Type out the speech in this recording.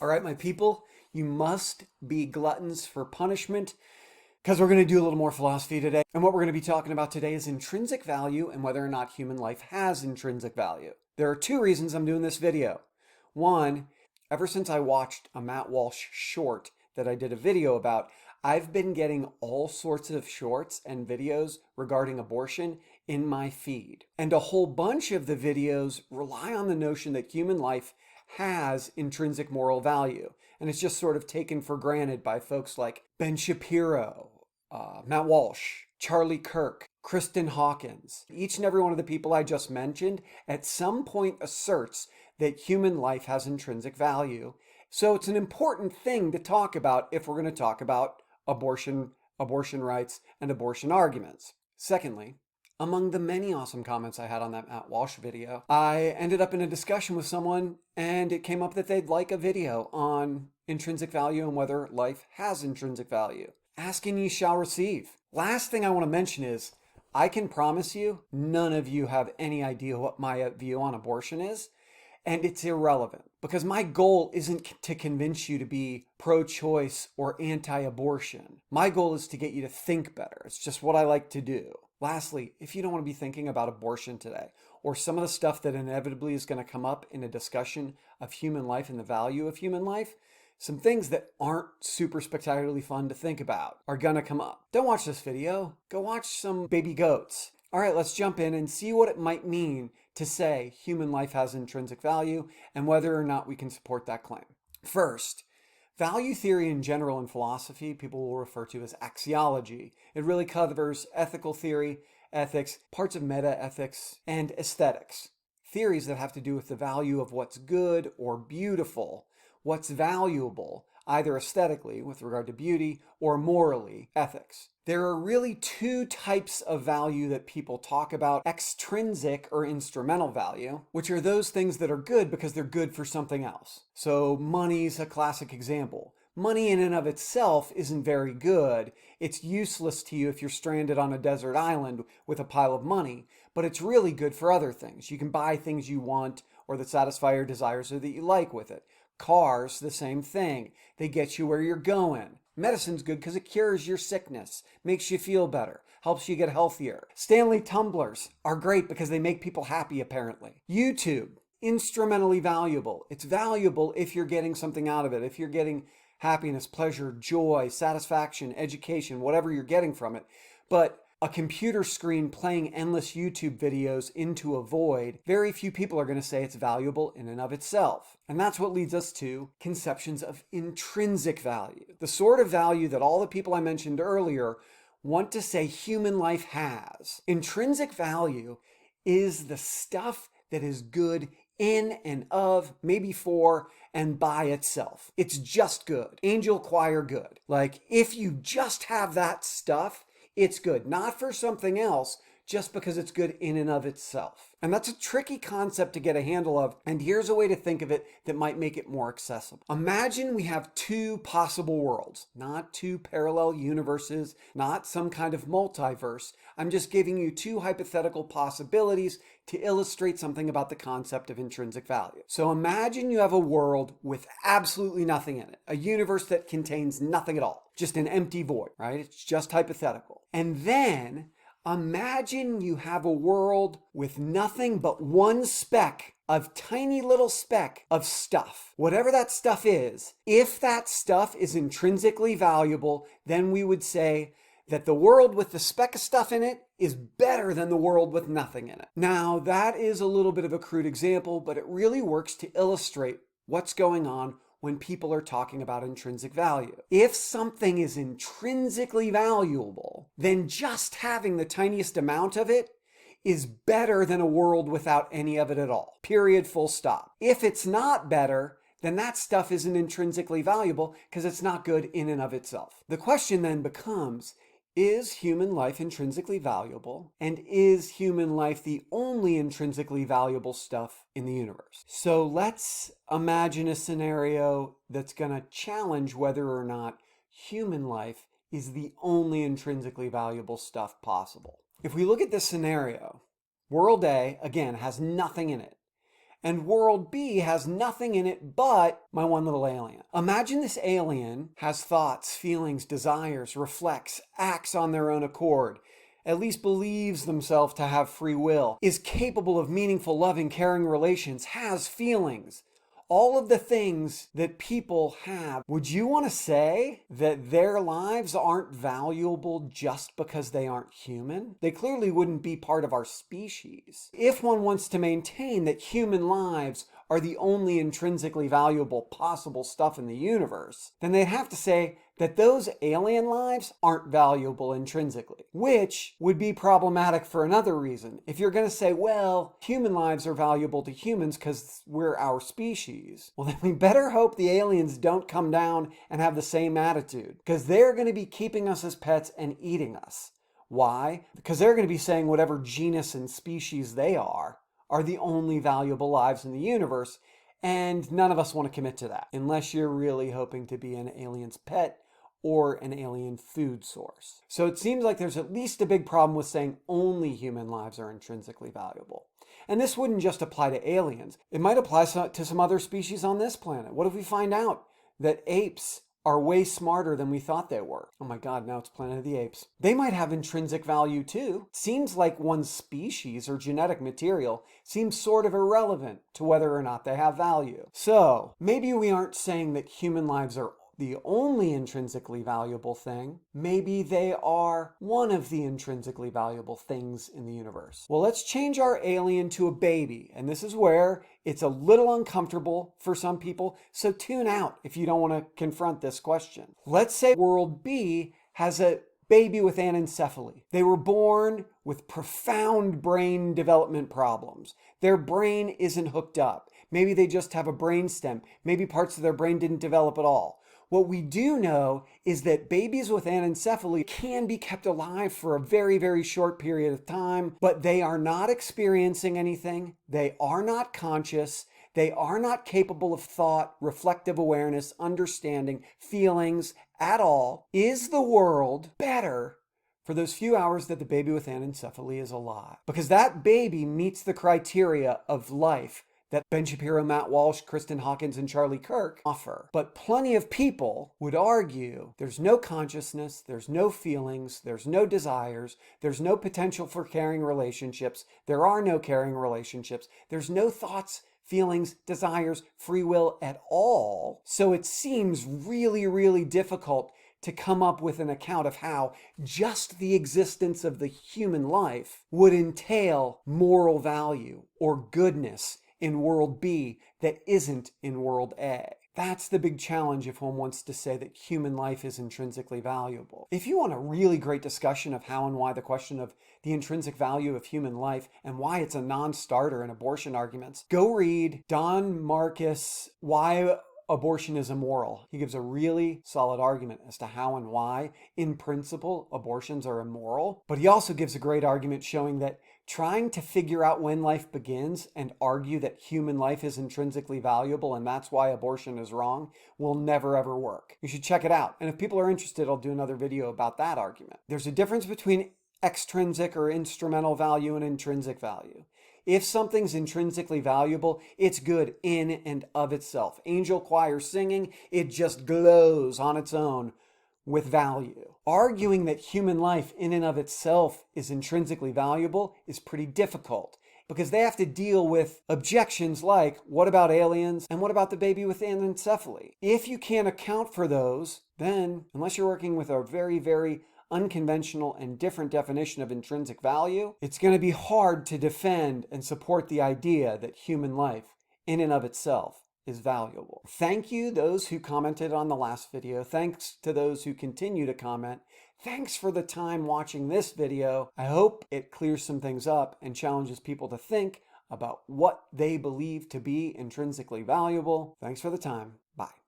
All right, my people, you must be gluttons for punishment because we're going to do a little more philosophy today. And what we're going to be talking about today is intrinsic value and whether or not human life has intrinsic value. There are two reasons I'm doing this video. One, ever since I watched a Matt Walsh short that I did a video about, I've been getting all sorts of shorts and videos regarding abortion in my feed. And a whole bunch of the videos rely on the notion that human life has intrinsic moral value. And it's just sort of taken for granted by folks like Ben Shapiro, Matt Walsh, Charlie Kirk, Kristen Hawkins. Each and every one of the people I just mentioned at some point asserts that human life has intrinsic value. So it's an important thing to talk about if we're going to talk about abortion rights, and abortion arguments. Secondly, among the many awesome comments I had on that Matt Walsh video, I ended up in a discussion with someone and it came up that they'd like a video on intrinsic value and whether life has intrinsic value. Ask and ye shall receive. Last thing I want to mention is, I can promise you, none of you have any idea what my view on abortion is. And it's irrelevant because my goal isn't to convince you to be pro-choice or anti-abortion. My goal is to get you to think better. It's just what I like to do. Lastly, if you don't want to be thinking about abortion today or some of the stuff that inevitably is going to come up in a discussion of human life and the value of human life, some things that aren't super spectacularly fun to think about are going to come up. Don't watch this video. Go watch some baby goats. All right, let's jump in and see what it might mean to say human life has intrinsic value and whether or not we can support that claim. First, value theory in general in philosophy, people will refer to as axiology. It really covers ethical theory, ethics, parts of meta-ethics, and aesthetics. Theories that have to do with the value of what's good or beautiful, what's valuable, either aesthetically with regard to beauty or morally, ethics. There are really two types of value that people talk about: extrinsic or instrumental value, which are those things that are good because they're good for something else. So money's a classic example. Money in and of itself isn't very good. It's useless to you if you're stranded on a desert island with a pile of money, but it's really good for other things. You can buy things you want or that satisfy your desires or that you like with it. Cars, the same thing. They get you where you're going. Medicine's good because it cures your sickness, makes you feel better, helps you get healthier. Stanley tumblers are great because they make people happy, apparently. YouTube, instrumentally valuable. It's valuable if you're getting something out of it, if you're getting happiness, pleasure, joy, satisfaction, education, whatever you're getting from it. But a computer screen playing endless YouTube videos into a void, very few people are going to say it's valuable in and of itself. And that's what leads us to conceptions of intrinsic value. The sort of value that all the people I mentioned earlier want to say human life has. Intrinsic value is the stuff that is good in and of, maybe for, and by itself. It's just good. Angel choir good. Like, if you just have that stuff, it's good, not for something else, just because it's good in and of itself. And that's a tricky concept to get a handle of, and here's a way to think of it that might make it more accessible. Imagine we have two possible worlds, not two parallel universes, not some kind of multiverse. I'm just giving you two hypothetical possibilities to illustrate something about the concept of intrinsic value. So imagine you have a world with absolutely nothing in it, a universe that contains nothing at all, just an empty void, right? It's just hypothetical. And then imagine you have a world with nothing but one speck, of tiny little speck of stuff. Whatever that stuff is, if that stuff is intrinsically valuable, then we would say that the world with the speck of stuff in it is better than the world with nothing in it. Now, that is a little bit of a crude example, but it really works to illustrate what's going on when people are talking about intrinsic value. If something is intrinsically valuable, then just having the tiniest amount of it is better than a world without any of it at all. Period, full stop. If it's not better, then that stuff isn't intrinsically valuable because it's not good in and of itself. The question then becomes, is human life intrinsically valuable? And is human life the only intrinsically valuable stuff in the universe? So let's imagine a scenario that's going to challenge whether or not human life is the only intrinsically valuable stuff possible. If we look at this scenario, world A, again, has nothing in it. And world B has nothing in it but my one little alien. Imagine this alien has thoughts, feelings, desires, reflects, acts on their own accord, at least believes themselves to have free will, is capable of meaningful, loving, caring relations, has feelings. All of the things that people have. Would you want to say that their lives aren't valuable just because they aren't human? They clearly wouldn't be part of our species. If one wants to maintain that human lives are the only intrinsically valuable possible stuff in the universe, then they'd have to say that those alien lives aren't valuable intrinsically, which would be problematic for another reason. If you're going to say, well, human lives are valuable to humans because we're our species, well, then we better hope the aliens don't come down and have the same attitude, because they're going to be keeping us as pets and eating us. Why? Because they're going to be saying whatever genus and species they are the only valuable lives in the universe, and none of us want to commit to that, unless you're really hoping to be an alien's pet or an alien food source. So it seems like there's at least a big problem with saying only human lives are intrinsically valuable. And this wouldn't just apply to aliens. It might apply to some other species on this planet. What if we find out that apes are way smarter than we thought they were? Oh my God, now it's Planet of the Apes. They might have intrinsic value too. Seems like one's species or genetic material seems sort of irrelevant to whether or not they have value. So maybe we aren't saying that human lives are the only intrinsically valuable thing. Maybe they are one of the intrinsically valuable things in the universe. Well, let's change our alien to a baby. And this is where it's a little uncomfortable for some people. So tune out if you don't want to confront this question. Let's say world B has a baby with anencephaly. They were born with profound brain development problems. Their brain isn't hooked up. Maybe they just have a brain stem. Maybe parts of their brain didn't develop at all. What we do know is that babies with anencephaly can be kept alive for a very, very short period of time, but they are not experiencing anything. They are not conscious. They are not capable of thought, reflective awareness, understanding, feelings at all. Is the world better for those few hours that the baby with anencephaly is alive? Because that baby meets the criteria of life that Ben Shapiro, Matt Walsh, Kristen Hawkins, and Charlie Kirk offer. But plenty of people would argue there's no consciousness, there's no feelings, there's no desires, there's no potential for caring relationships, there are no caring relationships, there's no thoughts, feelings, desires, free will at all. So it seems really, really difficult to come up with an account of how just the existence of the human life would entail moral value or goodness in world B that isn't in world A. That's the big challenge if one wants to say that human life is intrinsically valuable. If you want a really great discussion of how and why the question of the intrinsic value of human life and why it's a non-starter in abortion arguments, go read Don Marquis, Why Abortion is Immoral. He gives a really solid argument as to how and why, in principle, abortions are immoral. But he also gives a great argument showing that trying to figure out when life begins and argue that human life is intrinsically valuable and that's why abortion is wrong will never ever work. You should check it out. And if people are interested, I'll do another video about that argument. There's a difference between extrinsic or instrumental value and intrinsic value. If something's intrinsically valuable, it's good in and of itself. Angel choir singing, it just glows on its own with value. Arguing that human life in and of itself is intrinsically valuable is pretty difficult because they have to deal with objections like, what about aliens and what about the baby with anencephaly? If you can't account for those, then unless you're working with a very, very unconventional and different definition of intrinsic value, it's going to be hard to defend and support the idea that human life in and of itself is valuable. Thank you, those who commented on the last video. Thanks to those who continue to comment. Thanks for the time watching this video. I hope it clears some things up and challenges people to think about what they believe to be intrinsically valuable. Thanks for the time. Bye.